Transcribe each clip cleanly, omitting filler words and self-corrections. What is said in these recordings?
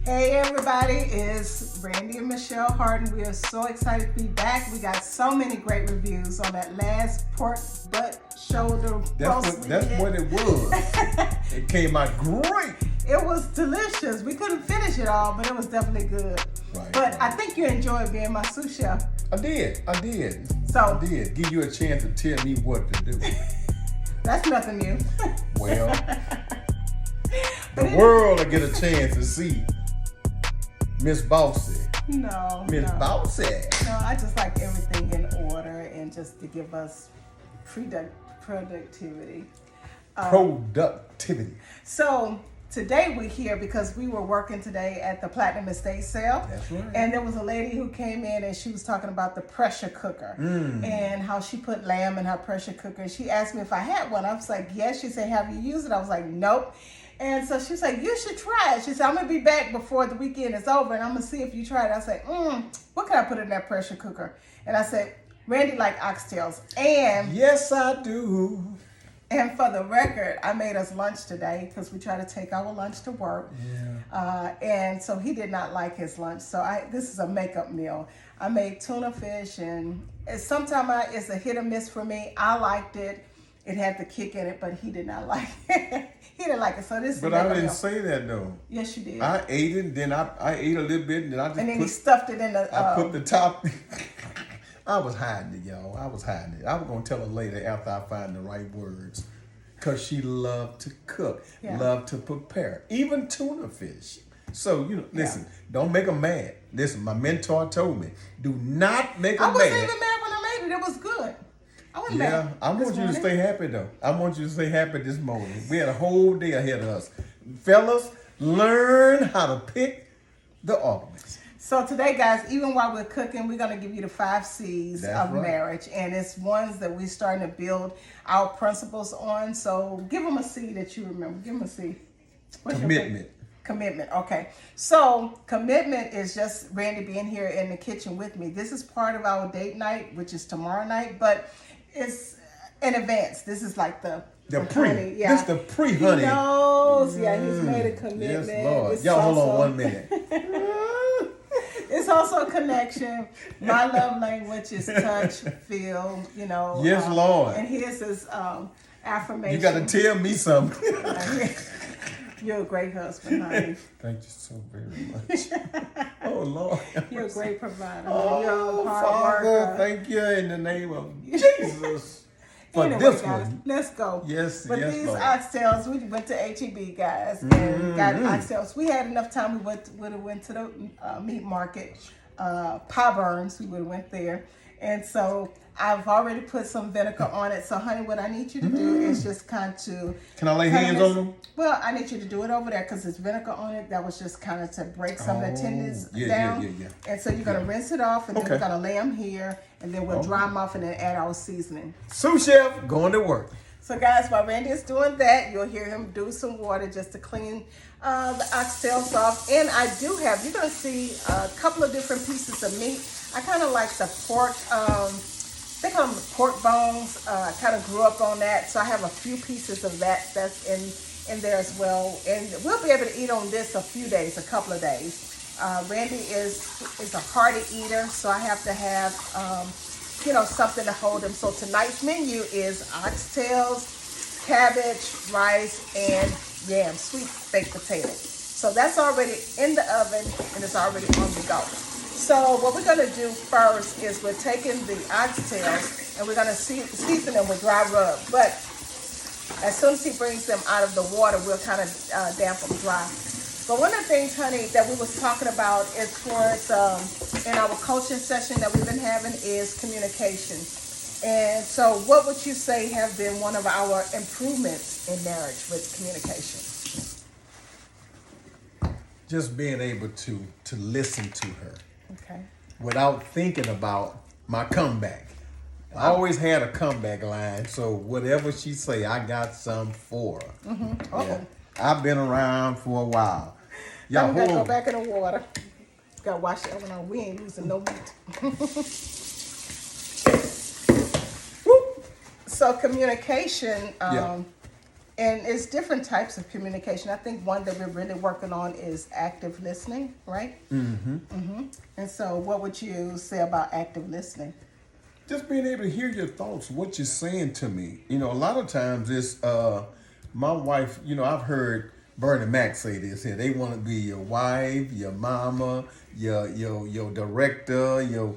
Hey everybody, it's Randy and Michelle Harden. We are so excited to be back. We got so many great reviews on that last pork butt shoulder roast. That's what it was. It came out great. It was delicious. We couldn't finish it all, but it was definitely good. But I think you enjoyed being my sous chef. I did. So I did. Give you a chance to tell me what to do. That's nothing new. Well, the world will get a chance to see Miss Bossy. Miss Bossy. No, I just like everything in order and just to give us productivity. Productivity. So today we're here because we were working today at the Platinum Estate sale. That's right. And there was a lady who came in and she was talking about the pressure cooker and how she put lamb in her pressure cooker. She asked me if I had one. I was like, yes. She said, have you used it? I was like, nope. And so she was like, you should try it. She said, I'm going to be back before the weekend is over and I'm going to see if you try it. I said, what can I put in that pressure cooker? And I said, Randy like oxtails. And yes, I do. And for the record, I made us lunch today because we try to take our lunch to work. Yeah. And so he did not like his lunch. So this is a makeup meal. I made tuna fish and sometimes it's a hit or miss for me. I liked it. It had the kick in it, but he did not like it. He didn't like it. So this is But I didn't say that though. Yes, you did. I ate it, then I ate a little bit, and then I just he stuffed it in the. I put the top. I was hiding it, y'all. I was hiding it. I was gonna tell her later after I find the right words, cause she loved to cook, loved to prepare, even tuna fish. So listen, don't make them mad. Listen, my mentor told me, do not make them mad. I wasn't even mad when I made it. It was good. I wasn't mad. I want you to stay happy though. I want you to stay happy this morning. We had a whole day ahead of us, fellas. Learn how to pick the ornaments. So today, guys, even while we're cooking, we're going to give you the 5 C's of marriage. And it's ones that we're starting to build our principles on. So give them a C that you remember. Give them a C. What's commitment. Commitment. Okay. So commitment is just Randy being here in the kitchen with me. This is part of our date night, which is tomorrow night. But it's in advance. This is like the pre. Honey. Yeah. This the pre-honey. He knows. Yeah, he's made a commitment. Yes, Lord. It's Y'all hold on 1 minute. It's also a connection. My love language is touch, feel, Yes, Lord. And here's his affirmation. You got to tell me something. You're a great husband, honey. Thank you so very much. Oh, Lord. You're a great provider. Oh, You're a hard Father, worker. thank you in the name of Jesus. For anyway, this guys, one. let's go. Yes, but yes, these Lord. oxtails, we went to HEB, guys, and got oxtails. We had enough time. We would have went to the meat market, Pie Burns. We would have went there, and so I've already put some vinegar on it. So, honey, what I need you to do is just kind of Can I lay hands on them? Well, I need you to do it over there because there's vinegar on it. That was just kind of to break some of the tendons down. Yeah. And so you're going to rinse it off, and then we're going to lay them here, and then we'll dry them off and then add our seasoning. Sous chef going to work. So, guys, while Randy is doing that, you'll hear him do some water just to clean the oxtails off. And I do have, you're going to see a couple of different pieces of meat. I kind of like the pork, they call them pork bones. I kind of grew up on that. So I have a few pieces of that's in there as well. And we'll be able to eat on this a couple of days. Randy is a hearty eater, so I have to have, something to hold him. So tonight's menu is oxtails, cabbage, rice, and yam, sweet baked potato. So that's already in the oven and it's already on the go. So what we're going to do first is we're taking the oxtails and we're going to season them with dry rub. But as soon as he brings them out of the water, we'll kind of damp them dry. But one of the things, honey, that we was talking about as far as in our coaching session that we've been having is communication. And so what would you say have been one of our improvements in marriage with communication? Just being able to listen to her. Okay. Without thinking about my comeback. I always had a comeback line, so whatever she say, I got some for her. Yeah. I've been around for a while. Y'all hold on. Go back in the water. Gotta wash that one out. We ain't losing no meat. So communication And it's different types of communication. I think one that we're really working on is active listening, right? And so what would you say about active listening? Just being able to hear your thoughts, what you're saying to me. You know, a lot of times it's my wife, you know, I've heard Bernie Mac say this here. They want to be your wife, your mama, your director, your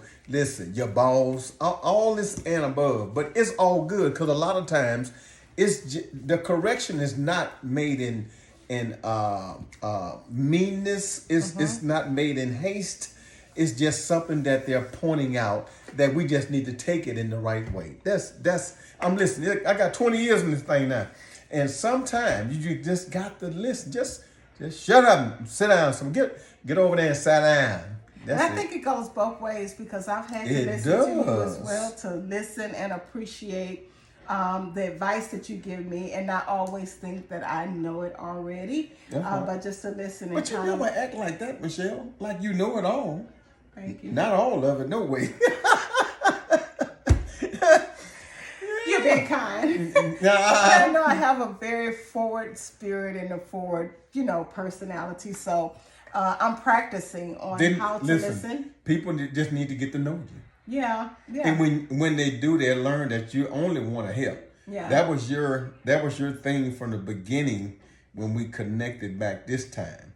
boss, all this and above. But it's all good because a lot of times the correction is not made in meanness. It's not made in haste. It's just something that they're pointing out that we just need to take it in the right way. That's I'm listening. I got 20 years in this thing now. And sometimes you just got to listen. Just shut up and sit down. So get over there and sit down. And I think it goes both ways because I've had to listen to you as well, to listen and appreciate the advice that you give me, and not always think that I know it already, but just to listen. But you never act like that, Michelle. Like you know it all. Thank you. Not all of it, no way. You're being kind. I know I have a very forward spirit and a forward, personality. So I'm practicing on how to listen. People just need to get to know you. Yeah. And when they do, they learn that you only want to help. Yeah. That was your thing from the beginning when we connected back this time.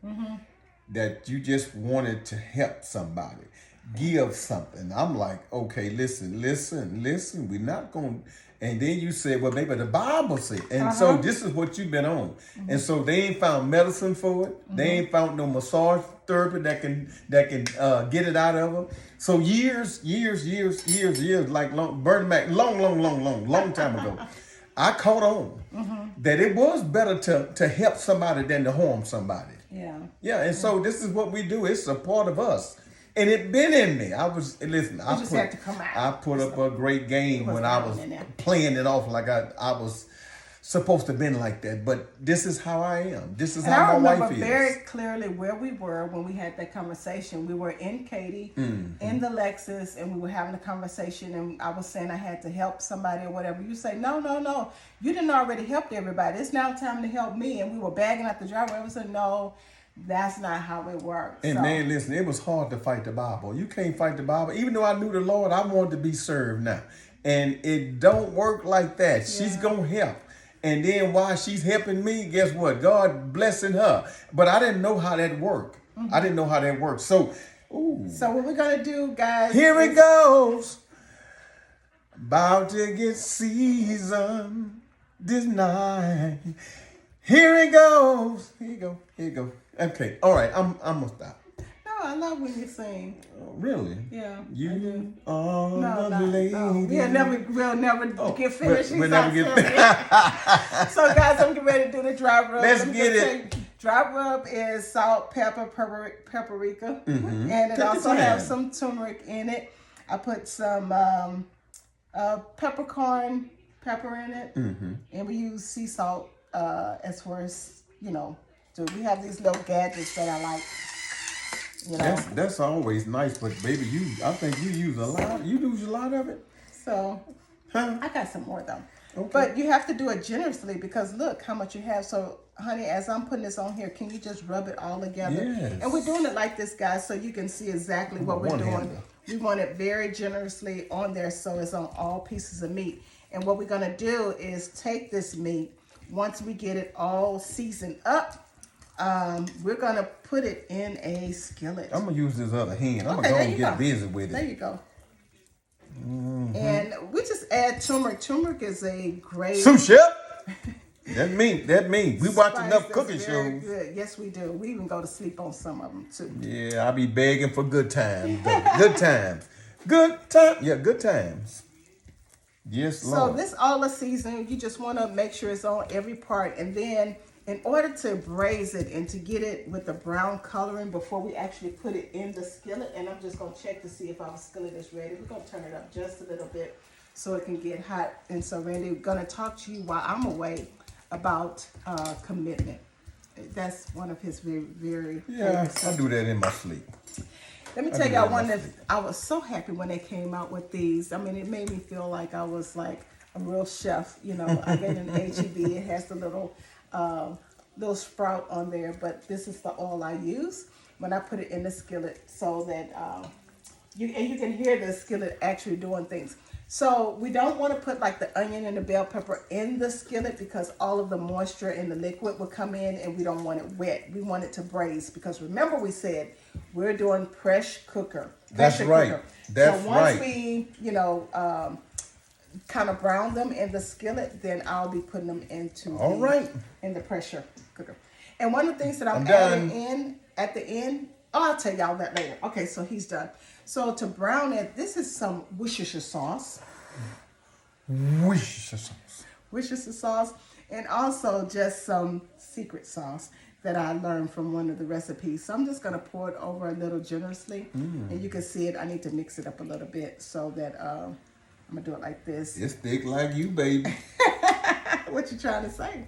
That you just wanted to help somebody, give something. I'm like, okay, listen. We're not going. And then you said, well, maybe the Bible said. And so this is what you've been on. And so they ain't found medicine for it. They ain't found no massage therapy that can get it out of them. So years, like Bernie Mac, long time ago, I caught on that it was better to help somebody than to harm somebody. Yeah, and so this is what we do. It's a part of us. And it been in me. I put up a great game when I was playing it off like I was supposed to have been like that. But this is how I am. This is how my wife is. I remember very clearly where we were when we had that conversation. We were in Katy, in the Lexus, and we were having a conversation. And I was saying I had to help somebody or whatever. You say, no. You didn't already help everybody. It's now time to help me. And we were bagging out the driveway. I said, no. That's not how it works. And man, listen, it was hard to fight the Bible. You can't fight the Bible. Even though I knew the Lord, I wanted to be served now. And it don't work like that. She's going to help. And then while she's helping me, guess what? God blessing her. But I didn't know how that worked. I didn't know how that worked. So what we're going to do, guys. Here it goes. About to get seasoned this night. Here it goes. Here you go. Okay, all right, I'm gonna stop. No, I love when you sing. Really? Yeah. You are the lady. No. We'll never get finished. We'll never get finished. So, guys, I'm getting ready to do the dry rub. Let's get it. Dry rub is salt, pepper, paprika, and it also has some turmeric in it. I put some peppercorn pepper in it, and we use sea salt as far as we have these little gadgets that I like. That's always nice, but baby, I think you use a lot. You use a lot of it. So, I got some more though. Okay. But you have to do it generously because look how much you have. So, honey, as I'm putting this on here, can you just rub it all together? Yes. And we're doing it like this, guys, so you can see exactly what we're doing. We want it very generously on there, so it's on all pieces of meat. And what we're gonna do is take this meat once we get it all seasoned up. We're gonna put it in a skillet. I'm gonna use this other hand. I'm gonna go and get busy with it. There you go. And we just add turmeric. Turmeric is a great sous chef. That means we watch enough cooking shows. Good. Yes, we do. We even go to sleep on some of them too. Yeah, I be begging for good times. Good times. Yeah, good times. Yes, Lord. So this all the seasoning, you just want to make sure it's on every part, and then in order to braise it and to get it with the brown coloring before we actually put it in the skillet, and I'm just going to check to see if our skillet is ready. We're going to turn it up just a little bit so it can get hot. And so, Randy, we're going to talk to you while I'm away about commitment. That's one of his very, very favorite I do that in my sleep. Let me tell y'all one that I was so happy when they came out with these. I mean, it made me feel like I was like a real chef. You know, I get an HEB. It has the little sprout on there, but this is the oil I use when I put it in the skillet, so that you can hear the skillet actually doing things. So we don't want to put like the onion and the bell pepper in the skillet, because all of the moisture in the liquid will come in, and we don't want it wet. We want it to braise, because remember we said we're doing pressure cooker. That's right. Cooker. That's so once right. we, kind of brown them in the skillet, then I'll be putting them into in the pressure cooker. And one of the things that I'm adding in at the end, I'll tell y'all that later. Okay, so he's done. So to brown it, this is some Worcestershire sauce. Worcestershire sauce. And also just some secret sauce that I learned from one of the recipes. So I'm just going to pour it over a little generously. And you can see it. I need to mix it up a little bit so that I'm going to do it like this. It's thick like you, baby. What you trying to say?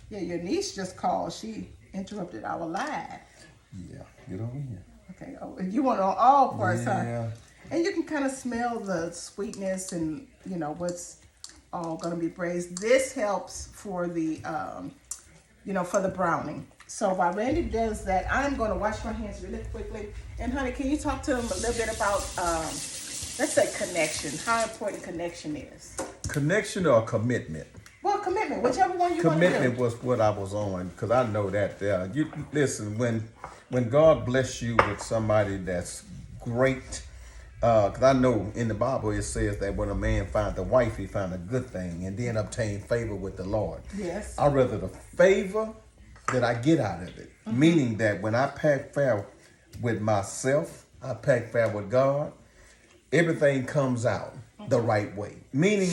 Yeah, your niece just called. She interrupted our live. Yeah, get over here. Okay, you want it on all parts, yeah. huh? And you can kind of smell the sweetness and, what's all going to be braised. This helps for the, for the browning. So while Randy does that, I'm going to wash my hands really quickly. And honey, can you talk to him a little bit about, let's say connection, how important connection is? Connection or commitment? Well, commitment, whichever one you want to do. Commitment was what I was on, because I know that you listen, when God bless you with somebody that's great, because I know in the Bible it says that when a man finds a wife, he found a good thing and then obtain favor with the Lord. Yes. I'd rather the favor that I get out of it, meaning that when I pack fair with myself, I pack fair with God, everything comes out the right way. Meaning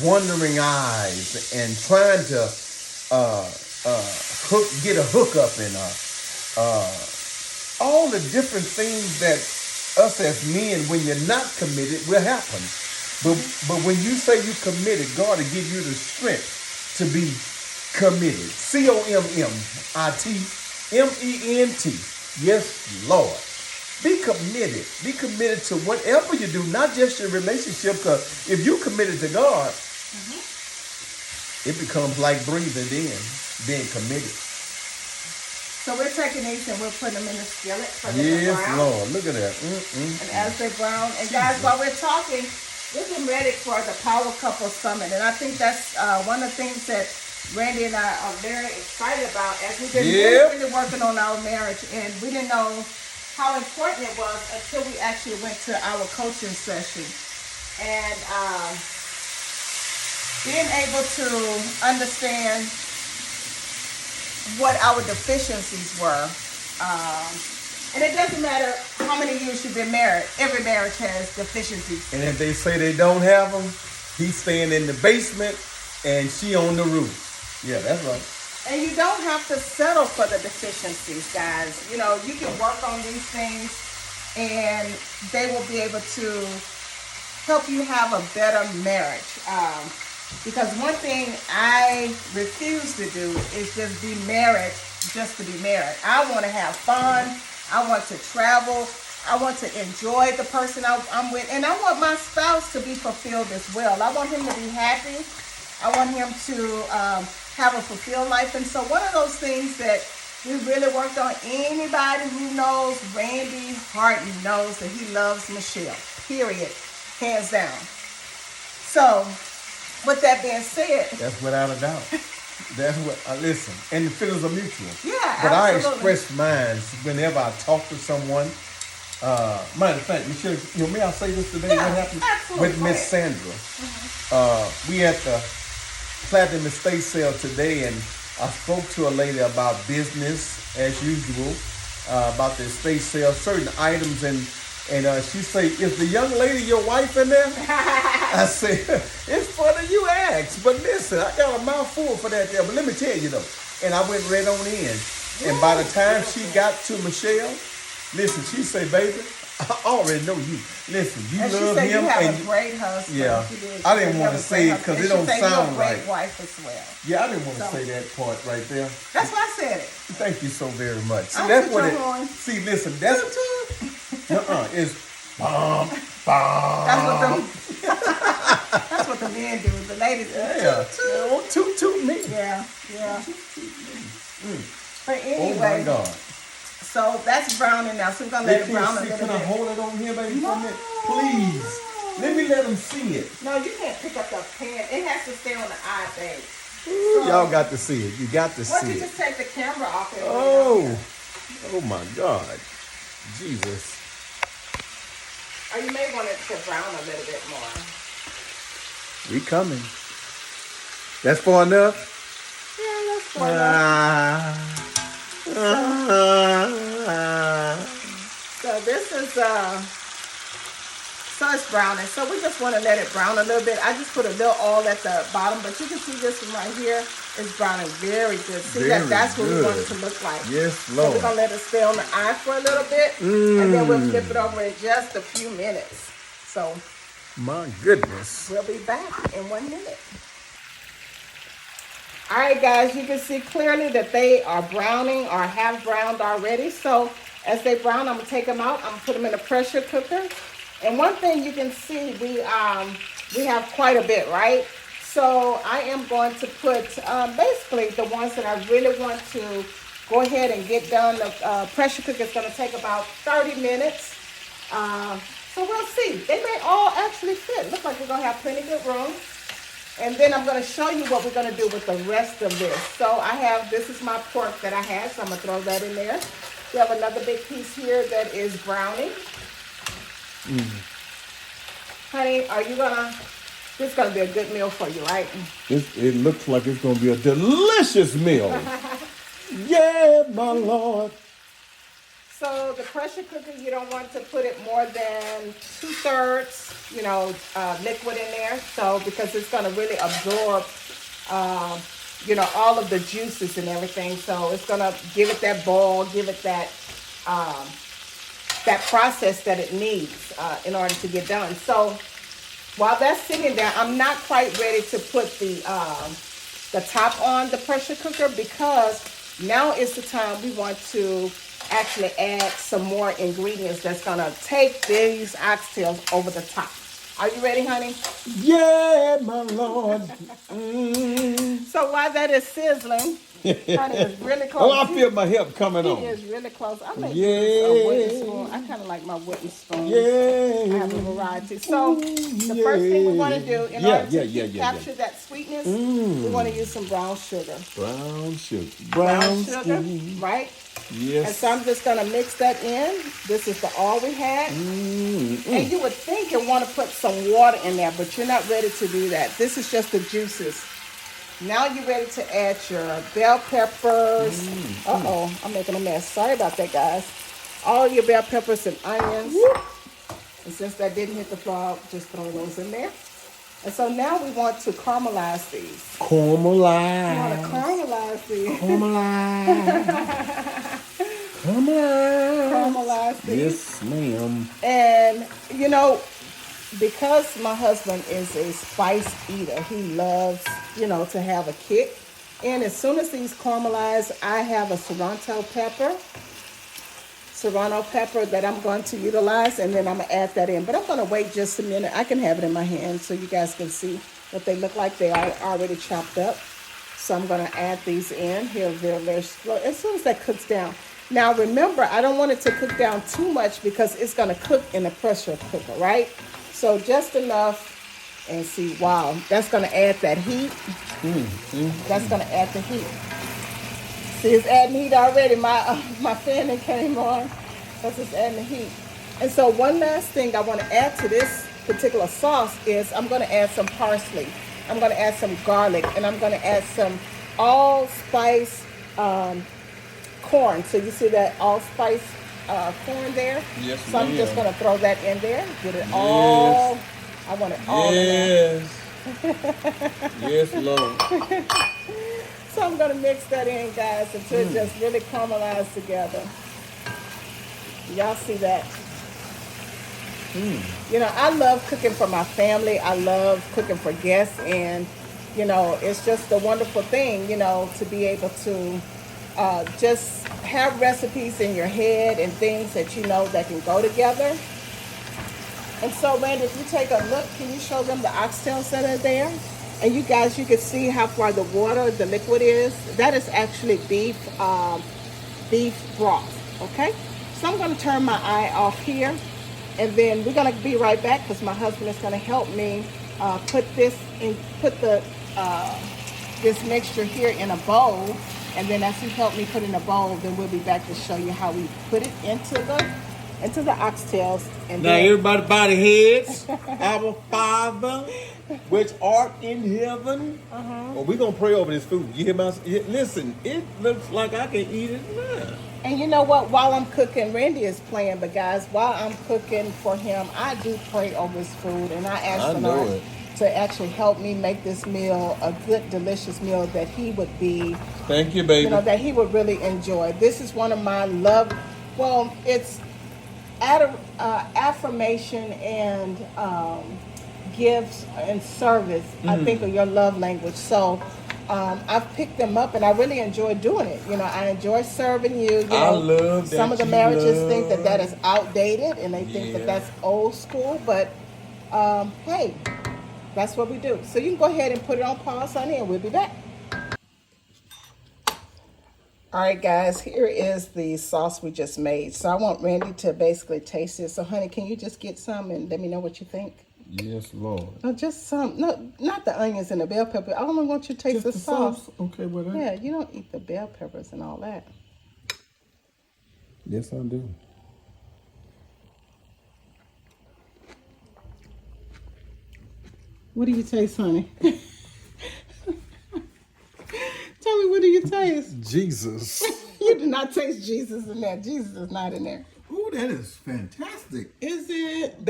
wandering eyes and trying to get a hookup and all the different things that us as men, when you're not committed, will happen. But when you say you committed, God will give you the strength to be committed. COMMITMENT. Yes, Lord. Be committed. Be committed to whatever you do, not just your relationship, because if you're committed to God, it becomes like breathing in, being committed. So we're taking these and we're putting them in the skillet for them to Yes, brown. Lord. Look at that. And as they brown, and guys, while we're talking, we're getting ready for the Power Couple Summit. And I think that's one of the things that Randy and I are very excited about, as we've been really working on our marriage. And we didn't know how important it was until we actually went to our coaching session. And being able to understand what our deficiencies were. And it doesn't matter how many years you've been married. Every marriage has deficiencies. And if they say they don't have them, he's staying in the basement and she on the roof. Yeah, that's right. And you don't have to settle for the deficiencies, guys. You can work on these things and they will be able to help you have a better marriage. Because one thing I refuse to do is just be married just to be married. I want to have fun. I want to travel. I want to enjoy the person I'm with. And I want my spouse to be fulfilled as well. I want him to be happy. I want him to have a fulfilled life. And so one of those things that we really worked on, anybody who knows Randy Harton knows that he loves Michelle, period, hands down. So with that being said, that's without a doubt. That's what I listen. And the feelings are mutual. Yeah, but absolutely. I express mine whenever I talk to someone. Matter of fact, may I say this today? Yeah, what happened absolutely. with Miss Sandra? We at the Platinum Estate sale today, and I spoke to a lady about business as usual, about the estate sale, certain items, and she say, "Is the young lady your wife in there?" I say, "It's funny you ask, but listen, I got a mouthful for that there. But let me tell you though." And I went right on in, and by the time she got to Michelle, listen, she say, "Baby, I already know you. Listen, you and love she said him, you have and a great husband." yeah, I didn't want to say it because it don't sound right. Great wife as well. Yeah, I didn't want to say that part right there. That's why I said it. Thank you so very much. See, I'll that's put what your it. horn. See, listen, that's it's bomb. That's what them. That's what the men do. The ladies do. Yeah. Toot, toot. Toot me. Yeah. But Oh anyway, my God. so that's browning now. So we're gonna let it brown a little Can I bit. hold it on here, baby, for a minute? No. Please. Let me let them see it. No, you can't pick up the pan. It has to stay on the eye, babe. Y'all got to see it. You got to Why don't see you it. just take the camera off it? Oh my God. Jesus. Or you may want it to brown a little bit more. We coming. That's far enough? Yeah, that's far enough. So this is so it's browning. So we just want to let it brown a little bit. I just put a little oil at the bottom, but you can see this one right here is browning very good. See, that's what we want it to look like. Yes, So Lord. we're gonna let it stay on the eye for a little bit, and then we'll flip it over in just a few minutes. So My goodness. we'll be back in 1 minute. All right, guys, you can see clearly that they are browning or have browned already. So as they brown, I'm gonna take them out. I'm gonna put them in a pressure cooker. And one thing you can see, we have quite a bit, right? So I am going to put basically the ones that I really want to go ahead and get done. The pressure cooker is gonna take about 30 minutes. So we'll see. They may all actually fit. Look like we're gonna have plenty good room. And then I'm going to show you what we're going to do with the rest of this. So this is my pork that I had, so I'm going to throw that in there. We have another big piece here that is browning. Honey, this is going to be a good meal for you, right? It looks like it's going to be a delicious meal. Yeah, my Lord. So the pressure cooker, you don't want to put it more than 2/3, liquid in there. So because it's going to really absorb, all of the juices and everything. So it's going to give it that boil, give it that process that it needs in order to get done. So while that's sitting there, I'm not quite ready to put the top on the pressure cooker because now is the time we want to actually add some more ingredients that's gonna take these oxtails over the top. Are you ready, honey? Yeah, my Lord. So while that is sizzling, honey is really close. Oh, I feel my help coming on. He is really close. I may use a wooden spoon. I kind of like my wooden spoons. I have a variety. So the first thing we want to do in order to capture that sweetness, we want to use some brown sugar. Brown sugar. Brown sugar, right? Yes. And so I'm just going to mix that in. This is the all we had. And you would think you want to put some water in there, but you're not ready to do that. This is just the juices. Now you're ready to add your bell peppers. Uh-oh, I'm making a mess. Sorry about that, guys. All your bell peppers and onions. And since that didn't hit the floor, I'll just throw those in there. And so now we want to caramelize these. Caramelize. We want to caramelize these. Caramelize these. Yes, ma'am. And, because my husband is a spice eater, he loves, to have a kick. And as soon as these caramelize, I have a serrano pepper that I'm going to utilize, and then I'm going to add that in. But I'm going to wait just a minute. I can have it in my hand so you guys can see what they look like. They are already chopped up. So I'm going to add these in here very, very slow as soon as that cooks down. Now remember, I don't want it to cook down too much because it's going to cook in the pressure cooker, right? So just enough. And see, wow, that's going to add that heat. That's going to add the heat. See, it's adding heat already. My fan that came on. That's just adding the heat. And so one last thing I want to add to this particular sauce is I'm going to add some parsley. I'm going to add some garlic. And I'm going to add some allspice corn. So you see that allspice corn there? Yes, so I'm just going to throw that in there. Get it all. I want it all in there. Yes, Lord. So I'm going to mix that in, guys, until it just really caramelizes together. Y'all see that? I love cooking for my family. I love cooking for guests. And, it's just a wonderful thing, to be able to just have recipes in your head and things that that can go together. And so, Randy, if you take a look, can you show them the oxtails that are there? And you guys, you can see how far the water, the liquid is. That is actually beef broth, okay? So I'm gonna turn my eye off here, and then we're gonna be right back because my husband is gonna help me put this mixture here in a bowl. And then as he helped me put in a bowl, then we'll be back to show you how we put it into the oxtails. And now then, everybody bow their heads. Our Father, which art in heaven. Well, we're going to pray over this food. You hear my... Listen, it looks like I can eat it now. And you know what? While I'm cooking, Randy is playing, but guys, while I'm cooking for him, I do pray over his food. And I ask the Lord to actually help me make this meal a good, delicious meal that he would be... Thank you, baby. You know, that he would really enjoy. This is one of my love... Well, it's affirmation and gifts and service, I think, are your love language. So I've picked them up and I really enjoy doing it. You know, I enjoy serving you. I love that. Some of the marriages think that is outdated and they think that that's old school, but hey, that's what we do. So you can go ahead and put it on pause, honey, and we'll be back. All right, guys, here is the sauce we just made. So I want Randy to basically taste it. So, honey, can you just get some and let me know what you think? Yes, Lord. No, just some. No, not the onions and the bell pepper. I only want you to taste the sauce. Okay, well, that. Yeah, you don't eat the bell peppers and all that. Yes, I do. What do you taste, honey? Tell me, what do you taste? Jesus. You do not taste Jesus in there. Jesus is not in there. Ooh, that is fantastic. Is it?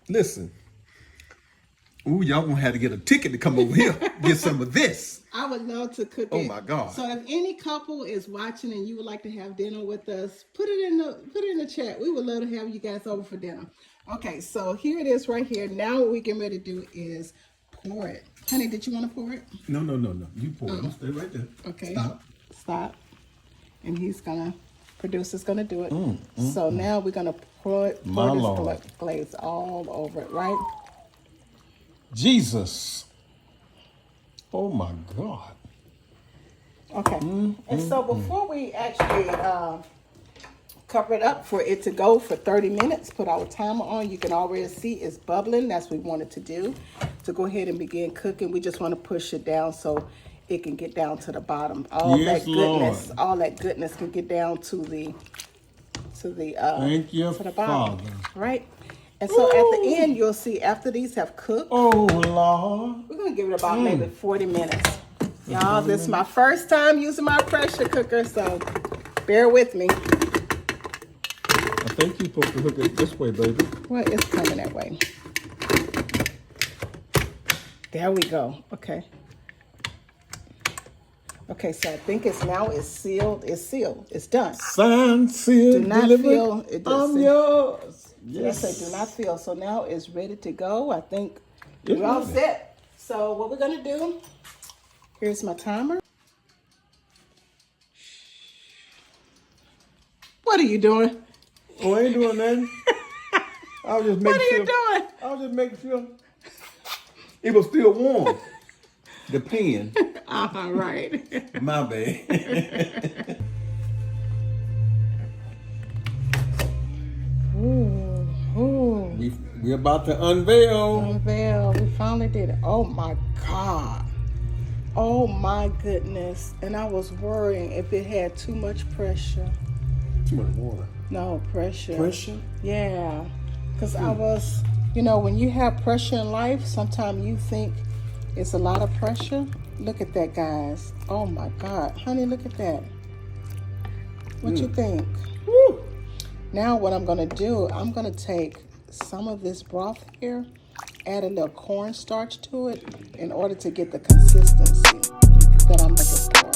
Listen. Ooh, y'all gonna have to get a ticket to come over here, get some of this. I would love to cook it. Oh my God. So if any couple is watching and you would like to have dinner with us, put it in the chat. We would love to have you guys over for dinner. Okay, so here it is right here. Now what we getting ready to do is pour it. Honey, did you want to pour it? No. You pour it. Stay right there. Okay. Stop. And producer's gonna do it. So now we're gonna pour this glaze all over it, right? Jesus. Oh my God. Okay. And so before we actually cover it up for it to go for 30 minutes, put our timer on, you can already see it's bubbling. That's what we wanted to do. To go ahead and begin cooking. We just want to push it down so it can get down to the bottom. All that goodness can get down to the Thank you, to the bottom. Father. Right? And so at the end, you'll see after these have cooked. Oh, Lord. We're going to give it about maybe 40 minutes. Y'all, this is my first time using my pressure cooker, so bear with me. I think you're supposed to hook it this way, baby. Well, it's coming that way. There we go. Okay. Okay, so I think it's sealed. It's sealed. It's done. Signed, sealed, do not delivered. Feel it. I'm yours. Yes. I do not feel. So now it's ready to go. I think we're all set. So what we're gonna do? Here's my timer. What are you doing? Oh, I ain't doing nothing. I was just making What are you doing? I was just making sure it was still warm. The pan. Right. My bad. We're about to unveil. We finally did it. Oh my God. Oh my goodness. And I was worrying if it had too much pressure. Too much water. No, pressure. Pressure? Yeah. Because I was, when you have pressure in life, sometimes you think it's a lot of pressure. Look at that, guys. Oh my God. Honey, look at that. What you think? Woo. Now what I'm going to do, I'm going to take some of this broth here, add a little cornstarch to it in order to get the consistency that I'm looking for.